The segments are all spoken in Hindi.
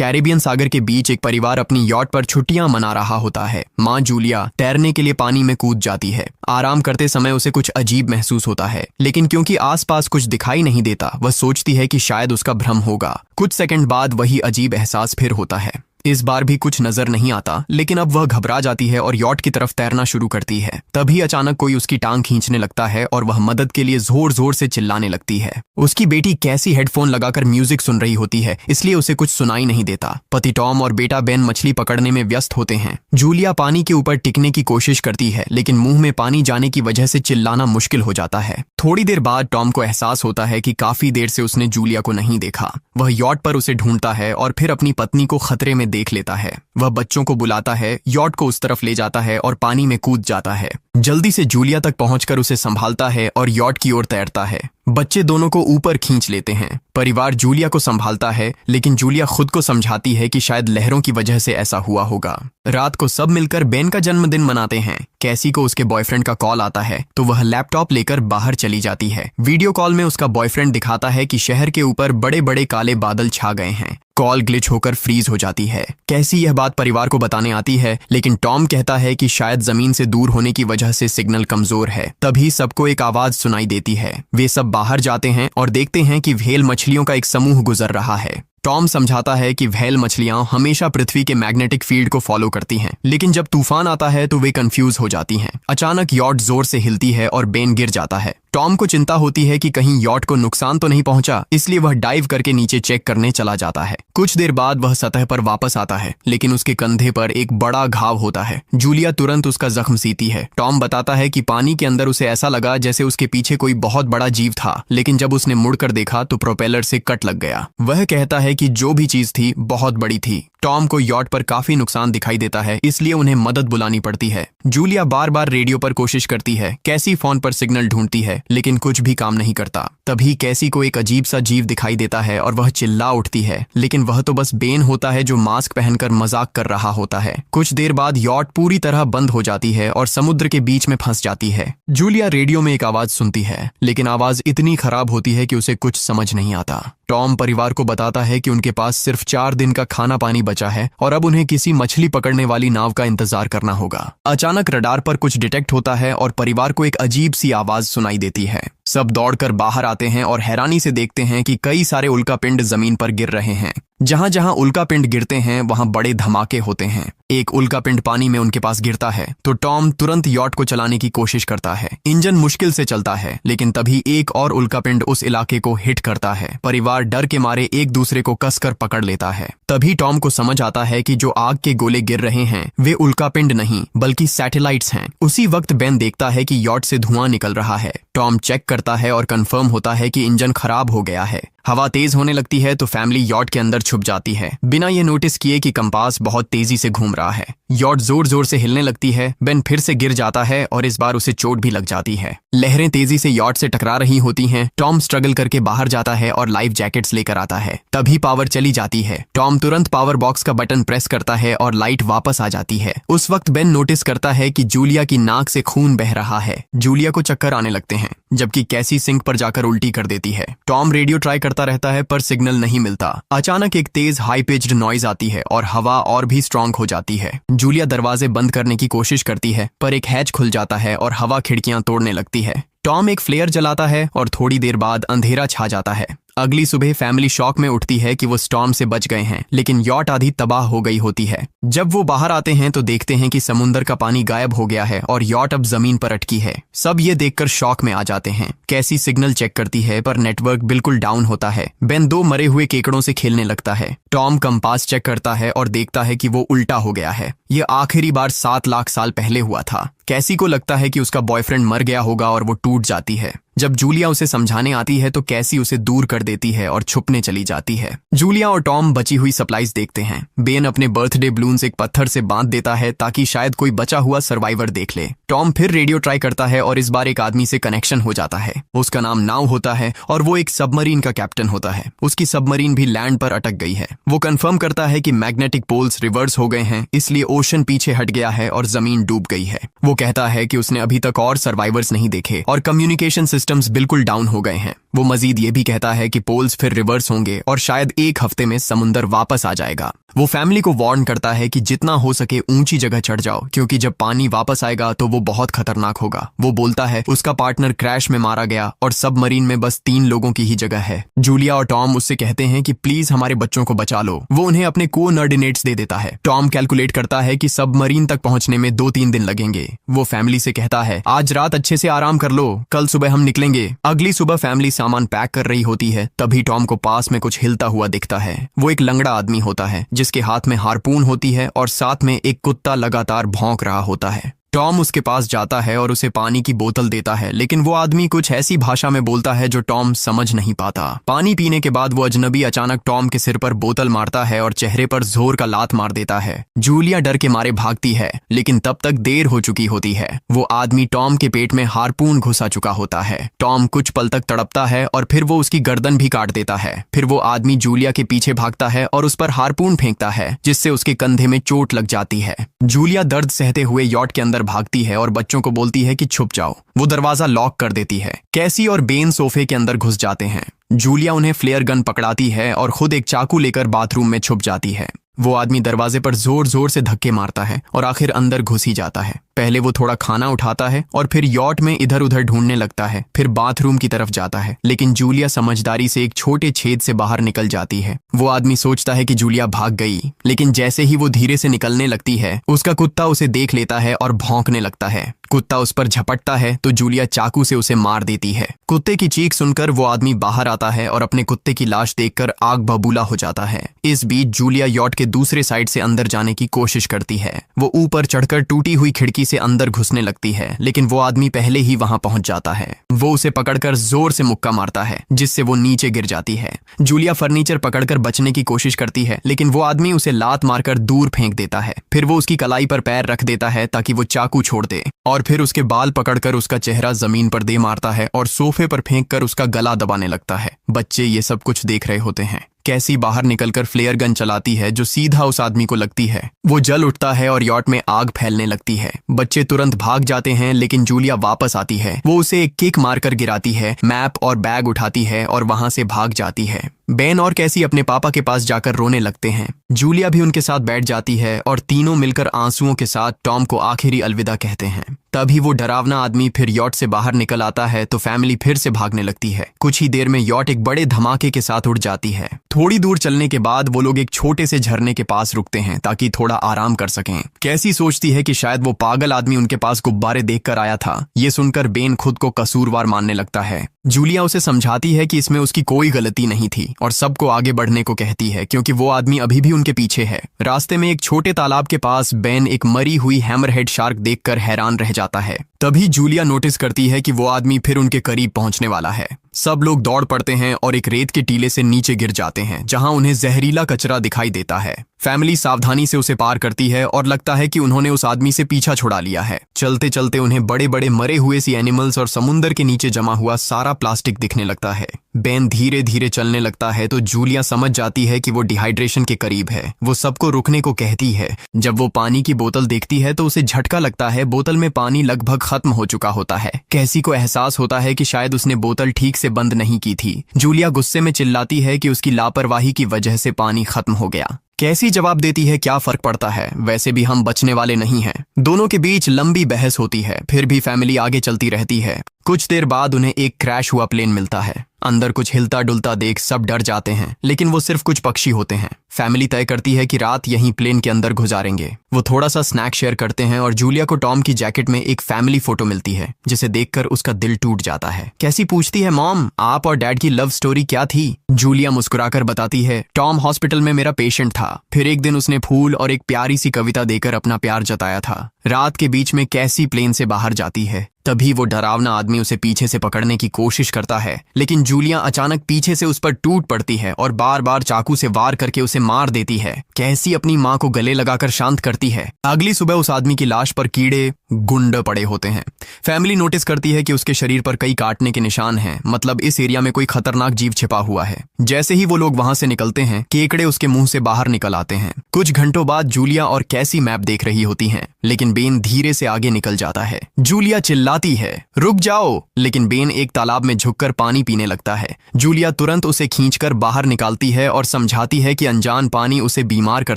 कैरिबियन सागर के बीच एक परिवार अपनी यॉट पर छुट्टियां मना रहा होता है। माँ जूलिया तैरने के लिए पानी में कूद जाती है। आराम करते समय उसे कुछ अजीब महसूस होता है, लेकिन क्योंकि आसपास कुछ दिखाई नहीं देता, वह सोचती है कि शायद उसका भ्रम होगा। कुछ सेकंड बाद वही अजीब एहसास फिर होता है। इस बार भी कुछ नजर नहीं आता, लेकिन अब वह घबरा जाती है और यॉट की तरफ तैरना शुरू करती है। तभी अचानक कोई उसकी टांग खींचने लगता है और वह मदद के लिए जोर जोर से चिल्लाने लगती है। उसकी बेटी कैसी हेडफोन लगाकर म्यूजिक सुन रही होती है, इसलिए उसे कुछ सुनाई नहीं देता। पति टॉम और बेटा बेन मछली पकड़ने में व्यस्त होते हैं। जूलिया पानी के ऊपर टिकने की कोशिश करती है, लेकिन मुंह में पानी जाने की वजह से चिल्लाना मुश्किल हो जाता है। थोड़ी देर बाद टॉम को एहसास होता है कि काफी देर से उसने जूलिया को नहीं देखा। वह यॉट पर उसे ढूंढता है और फिर अपनी पत्नी को खतरे में देख लेता है। वह बच्चों को बुलाता है, यॉट को उस तरफ ले जाता है और पानी में कूद जाता है। जल्दी से जूलिया तक पहुंचकर उसे संभालता है और यॉट की ओर तैरता है। बच्चे दोनों को ऊपर खींच लेते हैं। परिवार जूलिया को संभालता है, लेकिन जूलिया खुद को समझाती है कि शायद लहरों की वजह से ऐसा हुआ होगा। रात को सब मिलकर बेन का जन्मदिन मनाते हैं। कैसी को उसके बॉयफ्रेंड का कॉल आता है, तो वह लैपटॉप लेकर बाहर चली जाती है। वीडियो कॉल में उसका बॉयफ्रेंड दिखाता है कि शहर के ऊपर बड़े बड़े काले बादल छा गए हैं। कॉल ग्लिच होकर फ्रीज हो जाती है। कैसी यह बात परिवार को बताने आती है, लेकिन टॉम कहता है कि शायद जमीन से दूर होने की वजह से सिग्नल कमजोर है। तभी सबको एक आवाज सुनाई देती है। वे सब बाहर जाते हैं और देखते हैं कि व्हेल मछलियों का एक समूह गुजर रहा है। टॉम समझाता है कि व्हेल मछलियां हमेशा पृथ्वी के मैग्नेटिक फील्ड को फॉलो करती हैं, लेकिन जब तूफान आता है तो वे कंफ्यूज हो जाती हैं। अचानक यॉट जोर से हिलती है और बेन गिर जाता है। टॉम को चिंता होती है कि कहीं यॉट को नुकसान तो नहीं पहुंचा, इसलिए वह डाइव करके नीचे चेक करने चला जाता है। कुछ देर बाद वह सतह पर वापस आता है, लेकिन उसके कंधे पर एक बड़ा घाव होता है। जूलिया तुरंत उसका जख्म सीती है। टॉम बताता है कि पानी के अंदर उसे ऐसा लगा जैसे उसके पीछे कोई बहुत बड़ा जीव था, लेकिन जब उसने मुड़कर देखा तो प्रोपेलर से कट लग गया। वह कहता है कि जो भी चीज थी बहुत बड़ी थी। टॉम को यॉट पर काफी नुकसान दिखाई देता है, इसलिए उन्हें मदद बुलानी पड़ती है। जूलिया बार बार रेडियो पर कोशिश करती है। कैसी फोन पर सिग्नल ढूंढती है, लेकिन कुछ भी काम नहीं करता। तभी कैसी को एक अजीब सा जीव दिखाई देता है और वह चिल्ला उठती है, लेकिन वह तो बस बेन होता है जो मास्क पहनकर मजाक कर रहा होता है। कुछ देर बाद यॉट पूरी तरह बंद हो जाती है और समुद्र के बीच में फंस जाती है। जूलिया रेडियो में एक आवाज सुनती है, लेकिन आवाज इतनी खराब होती है कि उसे कुछ समझ नहीं आता। टॉम परिवार को बताता है कि उनके पास सिर्फ 4 दिन का खाना पानी बचा है और अब उन्हें किसी मछली पकड़ने वाली नाव का इंतजार करना होगा। अचानक रडार पर कुछ डिटेक्ट होता है और परिवार को एक अजीब सी आवाज सुनाई देती है। सब दौड़कर बाहर आते हैं और हैरानी से देखते हैं कि कई सारे उल्कापिंड जमीन पर गिर रहे हैं। जहां जहां उल्कापिंड गिरते हैं वहां बड़े धमाके होते हैं। एक उल्कापिंड पानी में उनके पास गिरता है तो टॉम तुरंत यॉट को चलाने की कोशिश करता है। इंजन मुश्किल से चलता है, लेकिन तभी एक और उल्कापिंड उस इलाके को हिट करता है। परिवार डर के मारे एक दूसरे को कसकर पकड़ लेता है। तभी टॉम को समझ आता है कि जो आग के गोले गिर रहे हैं वे उल्कापिंड नहीं बल्कि सैटेलाइट्स हैं। उसी वक्त बेन देखता है कि यॉट से धुआं निकल रहा है। टॉम चेक करता है और कंफर्म होता है कि इंजन खराब हो गया है। हवा तेज होने लगती है तो फैमिली यॉट के अंदर छुप जाती है, बिना ये नोटिस किए कि कंपास बहुत तेजी से घूम रहा है। यॉट जोर जोर से हिलने लगती है। बेन फिर से गिर जाता है और इस बार उसे चोट भी लग जाती है। लहरें तेजी से यॉट से टकरा रही होती हैं। टॉम स्ट्रगल करके बाहर जाता है और लाइफ जैकेट्स लेकर आता है। तभी पावर चली जाती है। टॉम तुरंत पावर बॉक्स का बटन प्रेस करता है और लाइट वापस आ जाती है। उस वक्त बेन नोटिस करता है कि जूलिया की नाक से खून बह रहा है। जूलिया को चक्कर आने लगते हैं, जबकि कैसी सिंक पर जाकर उल्टी कर देती है। टॉम रेडियो ट्राई करता रहता है पर सिग्नल नहीं मिलता। अचानक एक तेज हाई पिच्ड नॉइज आती है और हवा और भी स्ट्रांग हो जाती है। जूलिया दरवाजे बंद करने की कोशिश करती है, पर एक हैच खुल जाता है और हवा खिड़कियां तोड़ने लगती है। टॉम एक फ्लेयर जलाता है और थोड़ी देर बाद अंधेरा छा जाता है। अगली सुबह फैमिली शॉक में उठती है कि वो स्टॉर्म से बच गए हैं, लेकिन यॉट आधी तबाह हो गई होती है। जब वो बाहर आते हैं तो देखते हैं कि समुद्र का पानी गायब हो गया है और यॉट अब जमीन पर अटकी है। सब ये देखकर शॉक में आ जाते हैं। कैसी सिग्नल चेक करती है पर नेटवर्क बिल्कुल डाउन होता है। बेन 2 मरे हुए केकड़ों से खेलने लगता है। टॉम कंपास चेक करता है और देखता है कि वो उल्टा हो गया है। ये आखिरी बार 7 लाख साल पहले हुआ था। कैसी को लगता है कि उसका बॉयफ्रेंड मर गया होगा और वो टूट जाती है। जब जूलिया उसे समझाने आती है तो कैसी उसे दूर कर देती है और छुपने चली जाती है। जूलिया और टॉम बची हुई सप्लाईज देखते हैं। बेन अपने बर्थडे बलून्स एक पत्थर से बांध देता है ताकि शायद कोई बचा हुआ सर्वाइवर देख ले। टॉम फिर रेडियो ट्राई करता है और इस बार एक आदमी से कनेक्शन हो जाता है। उसका नाम नाव होता है और वो एक सबमरीन का कैप्टन होता है। उसकी सबमरीन भी लैंड पर अटक गई है। वो कंफर्म करता है कि मैग्नेटिक पोल्स रिवर्स हो गए हैं, इसलिए ओशन पीछे हट गया है और जमीन डूब गई है। वो कहता है कि उसने अभी तक और सर्वाइवर्स नहीं देखे और कम्युनिकेशन सिस्टम्स बिल्कुल डाउन हो गए हैं। वो मजीद ये भी कहता है कि पोल्स फिर रिवर्स होंगे और शायद एक हफ्ते में समुंदर वापस आ जाएगा। वो फैमिली को वार्न करता है कि जितना हो सके ऊंची जगह चढ़ जाओ, क्योंकि जब पानी वापस आएगा तो वो बहुत खतरनाक होगा। वो बोलता है उसका पार्टनर क्रैश में मारा गया और सबमरीन में बस 3 लोगों की ही जगह है। जूलिया और टॉम उससे कहते हैं कि प्लीज हमारे बच्चों को बचा लो। वो उन्हें अपने कोऑर्डिनेट्स दे देता है। टॉम कैलकुलेट करता है कि सबमरीन तक पहुंचने में 2-3 दिन लगेंगे। वो फैमिली से कहता है आज रात अच्छे से आराम कर लो, कल सुबह हम निकलेंगे। अगली सुबह फैमिली सामान पैक कर रही होती है, तभी टॉम को पास में कुछ हिलता हुआ दिखता है। वो एक लंगड़ा आदमी होता है जिसके हाथ में हारपून होती है और साथ में एक कुत्ता लगातार भौंक रहा होता है। टॉम उसके पास जाता है और उसे पानी की बोतल देता है, लेकिन वो आदमी कुछ ऐसी भाषा में बोलता है जो टॉम समझ नहीं पाता। पानी पीने के बाद वो अजनबी अचानक टॉम के सिर पर बोतल मारता है और चेहरे पर जोर का लात मार देता है। जूलिया डर के मारे भागती है, लेकिन तब तक देर हो चुकी होती है। वो आदमी टॉम के पेट में हारपून घुसा चुका होता है। टॉम कुछ पल तक तड़पता है और फिर वो उसकी गर्दन भी काट देता है। फिर वो आदमी जूलिया के पीछे भागता है और उस पर हारपून फेंकता है, जिससे उसके कंधे में चोट लग जाती है। जूलिया दर्द सहते हुए यॉट के अंदर भागती है और बच्चों को बोलती है कि छुप जाओ। वो दरवाजा लॉक कर देती है। कैसी और बेन सोफे के अंदर घुस जाते हैं। जूलिया उन्हें फ्लेयर गन पकड़ाती है और खुद एक चाकू लेकर बाथरूम में छुप जाती है। वो आदमी दरवाजे पर जोर जोर से धक्के मारता है और आखिर अंदर घुस ही जाता है। पहले वो थोड़ा खाना उठाता है और फिर यॉट में इधर उधर ढूंढने लगता है, फिर बाथरूम की तरफ जाता है, लेकिन जूलिया समझदारी से एक छोटे छेद से बाहर निकल जाती है। वो आदमी सोचता है कि जूलिया भाग गई, लेकिन जैसे ही वो धीरे से निकलने लगती है, उसका कुत्ता उसे देख लेता है और भौंकने लगता है। कुत्ता उस पर झपटता है तो जूलिया चाकू से उसे मार देती है। कुत्ते की चीख सुनकर वो आदमी बाहर आता है और अपने कुत्ते की लाश देखकर आग बबूला हो जाता है। इस बीच जूलिया यॉट के दूसरे साइड से अंदर जाने की कोशिश करती है। वो ऊपर चढ़कर टूटी हुई खिड़की से अंदर घुसने लगती है, लेकिन वो आदमी पहले ही वहां पहुंच जाता है। वो उसे पकड़कर जोर से मुक्का मारता है, जिससे वो नीचे गिर जाती है। जूलिया फर्नीचर पकड़कर बचने की कोशिश करती है, लेकिन वो आदमी उसे लात मारकर दूर फेंक देता है। फिर वो उसकी कलाई पर पैर रख देता है ताकि वो चाकू छोड़ दे, और फिर उसके बाल पकड़कर उसका चेहरा जमीन पर दे मारता है और सोफे पर फेंककर उसका गला दबाने लगता है। बच्चे ये सब कुछ देख रहे होते हैं। कैसी बाहर निकलकर फ्लेयर गन चलाती है जो सीधा उस आदमी को लगती है। वो जल उठता है और यॉट में आग फैलने लगती है। बच्चे तुरंत भाग जाते हैं, लेकिन जूलिया वापस आती है। वो उसे एक किक मारकर गिराती है, मैप और बैग उठाती है और वहां से भाग जाती है। बेन और कैसी अपने पापा के पास जाकर रोने लगते हैं। जूलिया भी उनके साथ बैठ जाती है और तीनों मिलकर आंसुओं के साथ टॉम को आखिरी अलविदा कहते हैं। तभी वो डरावना आदमी फिर यॉट से बाहर निकल आता है तो फैमिली फिर से भागने लगती है। कुछ ही देर में यॉट एक बड़े धमाके के साथ उड़ जाती है। थोड़ी दूर चलने के बाद वो लोग एक छोटे से झरने के पास रुकते हैं ताकि थोड़ा आराम कर सकें। कैसी सोचती है कि शायद वो पागल आदमी उनके पास गुब्बारे देखकर आया था। ये सुनकर बेन खुद को कसूरवार मानने लगता है। जूलिया उसे समझाती है कि इसमें उसकी कोई गलती नहीं थी और सबको आगे बढ़ने को कहती है, क्योंकि वो आदमी अभी भी उनके पीछे है। रास्ते में एक छोटे तालाब के पास बेन एक मरी हुई हैमरहेड शार्क देखकर हैरान रह जाता है। तभी जूलिया नोटिस करती है कि वो आदमी फिर उनके करीब पहुंचने वाला है। सब लोग दौड़ पड़ते हैं और एक रेत के टीले से नीचे गिर जाते हैं, जहां उन्हें जहरीला कचरा दिखाई देता है। फैमिली सावधानी से उसे पार करती है और लगता है कि उन्होंने उस आदमी से पीछा छुड़ा लिया है। चलते चलते उन्हें बड़े बड़े मरे हुए सी एनिमल्स और समुंदर के नीचे जमा हुआ सारा प्लास्टिक दिखने लगता है। बेन धीरे धीरे चलने लगता है तो जूलिया समझ जाती है कि वो डिहाइड्रेशन के करीब है। वो सबको रुकने को कहती है। जब वो पानी की बोतल देखती है तो उसे झटका लगता है। बोतल में पानी लगभग खत्म हो चुका होता है। कैसी को एहसास होता है कि शायद उसने बोतल ठीक से बंद नहीं की थी। जूलिया गुस्से में चिल्लाती है कि उसकी लापरवाही की वजह से पानी खत्म हो गया। कैसी जवाब देती है, क्या फर्क पड़ता है, वैसे भी हम बचने वाले नहीं हैं। दोनों के बीच लंबी बहस होती है, फिर भी फैमिली आगे चलती रहती है। कुछ देर बाद उन्हें एक क्रैश हुआ प्लेन मिलता है। अंदर कुछ हिलता डुलता देख सब डर जाते हैं, लेकिन वो सिर्फ कुछ पक्षी होते हैं। फैमिली तय करती है कि रात यहीं प्लेन के अंदर गुजारेंगे। वो थोड़ा सा स्नैक शेयर करते हैं और जूलिया को टॉम की जैकेट में एक फैमिली फोटो मिलती है, जिसे देखकर उसका दिल टूट जाता है। कैसी पूछती है, मॉम आप और डैड की लव स्टोरी क्या थी? जूलिया मुस्कुराकर बताती है, टॉम हॉस्पिटल में मेरा पेशेंट था। फिर एक दिन उसने फूल और एक प्यारी सी कविता देकर अपना प्यार जताया था। रात के बीच में कैसी प्लेन से बाहर जाती है, तभी वो डरावना आदमी उसे पीछे से पकड़ने की कोशिश करता है, लेकिन जूलिया अचानक पीछे से उस पर टूट पड़ती है और बार बार चाकू से वार करके उसे मार देती है। कैसी अपनी माँ को गले लगाकर शांत करती है। अगली सुबह उस आदमी की लाश पर कीड़े गुंड पड़े होते हैं। फैमिली नोटिस करती है कि उसके शरीर पर कई काटने के निशान हैं, मतलब इस एरिया में कोई खतरनाक जीव छिपा हुआ है। जैसे ही वो लोग वहां से निकलते हैं, केकड़े उसके मुंह से बाहर निकल आते हैं। कुछ घंटों बाद जूलिया और कैसी मैप देख रही होती हैं, लेकिन बेन धीरे से आगे निकल जाता है। जूलिया चिल्लाती है, रुक जाओ, लेकिन बेन एक तालाब में झुककर पानी पीने लगता है। जूलिया तुरंत उसे खींचकर बाहर निकालती है और समझाती है कि अनजान पानी उसे बीमार कर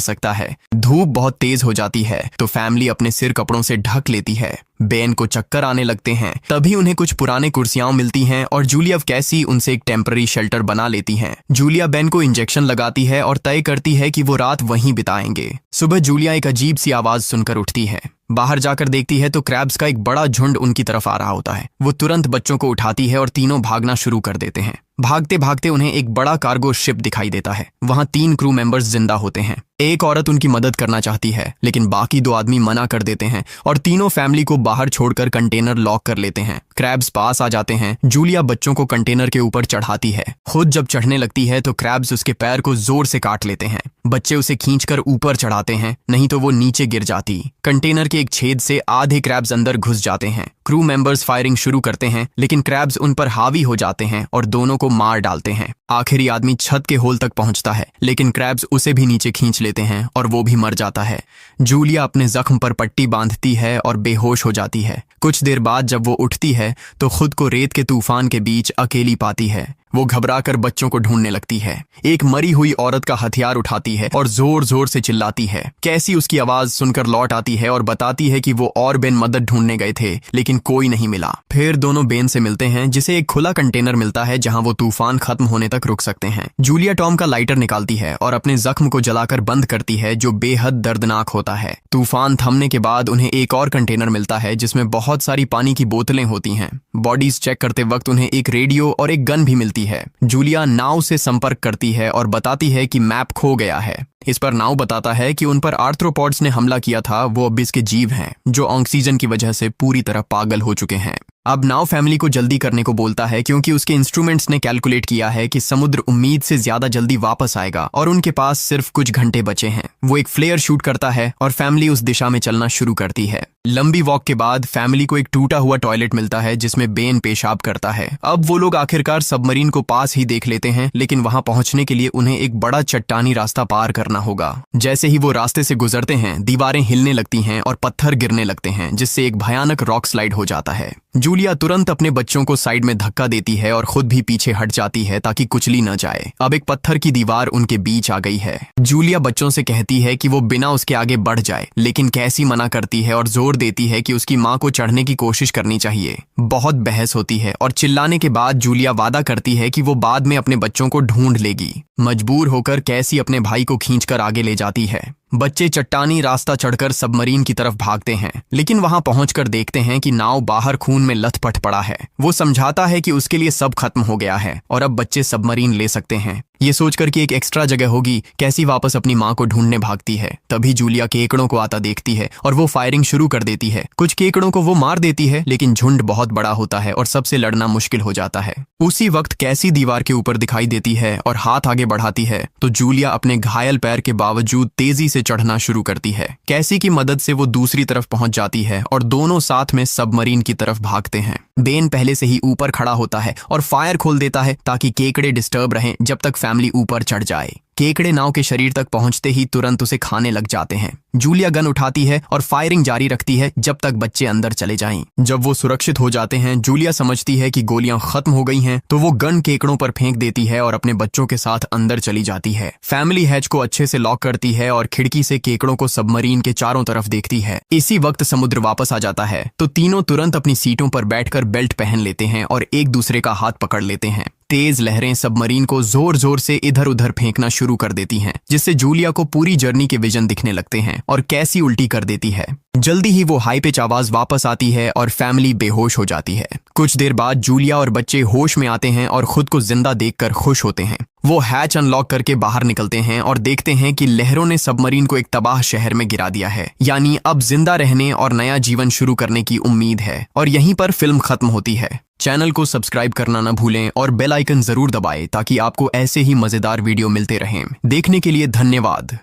सकता है। धूप बहुत तेज हो जाती है तो फैमिली अपने सिर कपड़ों से ढक लेती है। बेन को चक्कर आने लगते हैं। तभी उन्हें कुछ पुराने कुर्सियां मिलती हैं और जूलिया कैसी उनसे एक टेम्पररी शेल्टर बना लेती हैं। जूलिया बेन को इंजेक्शन लगाती है और तय करती है कि वो रात वहीं बिताएंगे। सुबह जूलिया एक अजीब सी आवाज सुनकर उठती है। बाहर जाकर देखती है तो क्रैब्स का एक बड़ा झुंड उनकी तरफ आ रहा होता है। वो तुरंत बच्चों को उठाती है और तीनों भागना शुरू कर देते हैं। भागते भागते उन्हें एक बड़ा कार्गो शिप दिखाई देता है। वहां 3 क्रू मेंबर्स जिंदा होते हैं। एक औरत उनकी मदद करना चाहती है, लेकिन बाकी 2 आदमी मना कर देते हैं और तीनों फैमिली को बाहर छोड़कर कंटेनर लॉक कर लेते हैं। क्रैब्स पास आ जाते हैं। जूलिया बच्चों को कंटेनर के ऊपर चढ़ाती है। खुद जब चढ़ने लगती है तो क्रैब्स उसके पैर को जोर से काट लेते हैं। बच्चे उसे खींचकर ऊपर चढ़ाते हैं, नहीं तो वो नीचे गिर जाती। कंटेनर के एक छेद से आधे क्रैब्स अंदर घुस जाते हैं। क्रू मेंबर्स फायरिंग शुरू करते हैं, लेकिन क्रैब्स उन पर हावी हो जाते हैं और दोनों को मार डालते हैं। आखिरी आदमी छत के होल तक पहुंचता है, लेकिन क्रैब्स उसे भी नीचे खींच लेते हैं और वो भी मर जाता है। जूलिया अपने जख्म पर पट्टी बांधती है और बेहोश हो जाती है। कुछ देर बाद जब वो उठती है तो खुद को रेत के तूफान के बीच अकेली पाती है। वो घबराकर बच्चों को ढूंढने लगती है। एक मरी हुई औरत का हथियार उठाती है और जोर जोर से चिल्लाती है। कैसी उसकी आवाज सुनकर लौट आती है और बताती है कि वो और बेन मदद ढूंढने गए थे, लेकिन कोई नहीं मिला। फिर दोनों बेन से मिलते हैं, जिसे एक खुला कंटेनर मिलता है जहां वो तूफान खत्म होने तक रुक सकते हैं। जूलिया टॉम का लाइटर निकालती है और अपने जख्म को जलाकर बंद करती है, जो बेहद दर्दनाक होता है। तूफान थमने के बाद उन्हें एक और कंटेनर मिलता है जिसमें बहुत सारी पानी की बोतलें होती हैं। बॉडीज चेक करते वक्त उन्हें एक रेडियो और एक गन भी मिलती है। जूलिया नाव से संपर्क करती है और बताती है कि मैप खो गया है। इस पर नाव बताता है कि उन पर आर्थ्रोपॉड्स ने हमला किया था, वो अब इसके जीव हैं, जो ऑक्सीजन की वजह से पूरी तरह पागल हो चुके हैं। अब नाव फैमिली को जल्दी करने को बोलता है, क्योंकि उसके इंस्ट्रूमेंट्स ने कैलकुलेट किया है कि समुद्र उम्मीद से ज्यादा जल्दी वापस आएगा और उनके पास सिर्फ कुछ घंटे बचे हैं। वो एक फ्लेयर शूट करता है और फैमिली उस दिशा में चलना शुरू करती है। लंबी वॉक के बाद फैमिली को एक टूटा हुआ टॉयलेट मिलता है जिसमें बेन पेशाब करता है। अब वो लोग आखिरकार सबमरीन को पास ही देख लेते हैं, लेकिन वहां पहुंचने के लिए उन्हें एक बड़ा चट्टानी रास्ता पार करना होगा। जैसे ही वो रास्ते से गुजरते हैं, दीवारें हिलने लगती हैं और पत्थर गिरने लगते हैं, जिससे एक भयानक रॉक स्लाइड हो जाता है। जूलिया तुरंत अपने बच्चों को साइड में धक्का देती है और खुद भी पीछे हट जाती है ताकि कुचली न जाए। अब एक पत्थर की दीवार उनके बीच आ गई है। जूलिया बच्चों से कहती है कि वो बिना उसके आगे बढ़ जाए, लेकिन कैसी मना करती है और जोर देती है कि उसकी माँ को चढ़ने की कोशिश करनी चाहिए। बहुत बहस होती है और चिल्लाने के बाद जूलिया वादा करती है कि वो बाद में अपने बच्चों को ढूंढ लेगी। मजबूर होकर कैसी अपने भाई को खींचकर आगे ले जाती है। बच्चे चट्टानी रास्ता चढ़कर सबमरीन की तरफ भागते हैं, लेकिन वहां पहुंचकर देखते हैं कि नाव बाहर खून में लथपथ पड़ा है। वो समझाता है कि उसके लिए सब खत्म हो गया है और अब बच्चे सबमरीन ले सकते हैं। ये सोचकर कि एक एक्स्ट्रा जगह होगी, कैसी वापस अपनी माँ को ढूंढने भागती है। तभी जूलिया केकड़ों को आता देखती है और वो फायरिंग शुरू कर देती है। कुछ केकड़ों को वो मार देती है, लेकिन झुंड बहुत बड़ा होता है और सबसे लड़ना मुश्किल हो जाता है। उसी वक्त कैसी दीवार के ऊपर दिखाई देती है और हाथ आगे बढ़ाती है तो जूलिया अपने घायल पैर के बावजूद तेजी से चढ़ना शुरू करती है। कैसी की मदद से वो दूसरी तरफ पहुंच जाती है और दोनों साथ में सबमरीन की तरफ भागते हैं। बेन पहले से ही ऊपर खड़ा होता है और फायर खोल देता है ताकि केकड़े डिस्टर्ब रहें जब तक फैमिली ऊपर चढ़ जाए। केकड़े नाव के शरीर तक पहुंचते ही तुरंत उसे खाने लग जाते हैं। जूलिया गन उठाती है और फायरिंग जारी रखती है जब तक बच्चे अंदर चले जाएं। जब वो सुरक्षित हो जाते हैं, जूलिया समझती है कि गोलियां खत्म हो गई हैं, तो वो गन केकड़ों पर फेंक देती है और अपने बच्चों के साथ अंदर चली जाती है। फैमिली हैच को अच्छे से लॉक करती है और खिड़की से केकड़ों को सबमरीन के चारों तरफ देखती है। इसी वक्त समुद्र वापस आ जाता है तो तीनों तुरंत अपनी सीटों पर बैठकर बेल्ट पहन लेते हैं और एक दूसरे का हाथ पकड़ लेते हैं। तेज लहरें सबमरीन को जोर जोर से इधर उधर फेंकना शुरू कर देती हैं, जिससे जूलिया को पूरी जर्नी के विजन दिखने लगते हैं और कैसी उल्टी कर देती है। जल्दी ही वो हाई पिच आवाज वापस आती है और फैमिली बेहोश हो जाती है। कुछ देर बाद जूलिया और बच्चे होश में आते हैं और खुद को जिंदा देखकर खुश होते हैं। वो हैच अनलॉक करके बाहर निकलते हैं और देखते हैं कि लहरों ने सबमरीन को एक तबाह शहर में गिरा दिया है, यानी अब जिंदा रहने और नया जीवन शुरू करने की उम्मीद है। और यहीं पर फिल्म खत्म होती है। चैनल को सब्सक्राइब करना न भूलें और बेल आइकन जरूर दबाएं ताकि आपको ऐसे ही मजेदार वीडियो मिलते रहें। देखने के लिए धन्यवाद।